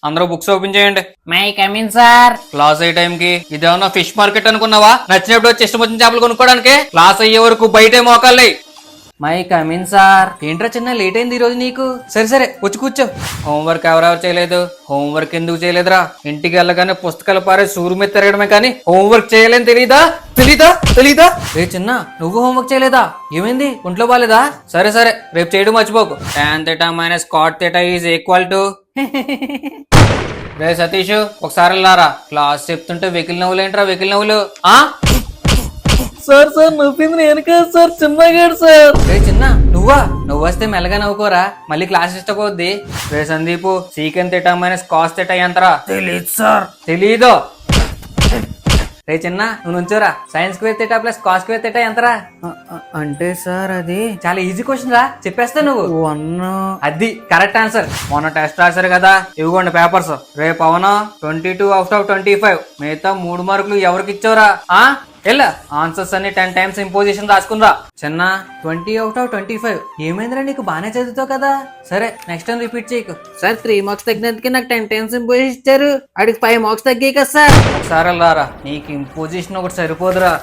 అందరూ books open చేయండి. May come in sir. Class అయ్యే టైం కి ఇదేమన్నా ఫిష్ మార్కెట్ అనుకున్నావా? నచ్చినప్పుడు వచ్చి ఇష్టం వచ్చిన చేపలు కొనుక్కోవడానికి. క్లాస్ అయ్యే వరకు బయటే మోకాళ్ళే. May come in sir. ఏంట్రా చిన్న లేట్ అయింది ఈ రోజు నీకు? సరే సరే వచ్చి కూర్చో. హోంవర్క్ ఎవరెవరు చేయలేదు? హోంవర్క్ ఎందుకు చేయలేదురా? ఇంటికి వెళ్ళగానే పుస్తకాలు పారే సూరు మీద తిరగడమే కానీ హోంవర్క్ చేయలేని తెలీదా? తెలీదా? రే చిన్న నువ్వు హోంవర్క్ చేయలేదా? ఏమైంది? ఒంట్లో బాలేదా? సరే సరే రేపు చేయడం మర్చిపోకు. tan θ minus cot θ is equal to. రే సతీష్ ఒకసారి వెళ్ళారా? క్లాస్ చెప్తుంటే వెకిల్ నవ్వులు ఏంట్రా వెకిల్ నవ్వులు? సార్ నవ్వింది నేను కాదు సార్, చిన్నగాడు సార్. రే చిన్న నువ్వు వస్తే మెల్లగా నవ్వుకోరా, మళ్ళీ క్లాస్ ఇష్టపోద్ది. రే సందీపు సీకెన్ θ మైనస్ కాస్ θ ఎంతరా? తెలీదు సార్. తెలీదు. రే చిన్న నువ్వు నుంచోరా. Sine square θ plus cos square θ ఎంతరా? అంటే సార్ అది చాలా ఈజీ క్వశ్చన్ రా, చెప్పేస్తా నువ్వు. 1. అది కరెక్ట్ ఆన్సర్. మొన్న టెస్ట్ రాశారు కదా, ఇవ్వండి పేపర్స్. రే పవన్ 22 అవుట్ ఆఫ్ 25. మిగతా 3 మార్కులు ఎవరికి ఇచ్చావురా? ఎలా ఆన్సర్స్ అన్ని 10 టైమ్స్ ఇంపోజిషన్ రాసుకునిరా. చిన్న 20 అవుట్ ఆఫ్ 25. ఏమైందిరా నీకు? బానే చదువుతావు కదా. సరే నెక్స్ట్ టైం రిపీట్ చేయకు. సార్ 3 మార్క్స్ తగ్గినందుకే నాకు 10 టైమ్స్ ఇంపోజిషన్ ఇచ్చారు. అడిగి 5 మార్క్స్ తగ్గాయి కదా సార్. ఒకసారి వెళ్ళారా, నీకు ఇంపోజిషన్ ఒకటి సరిపోదురా.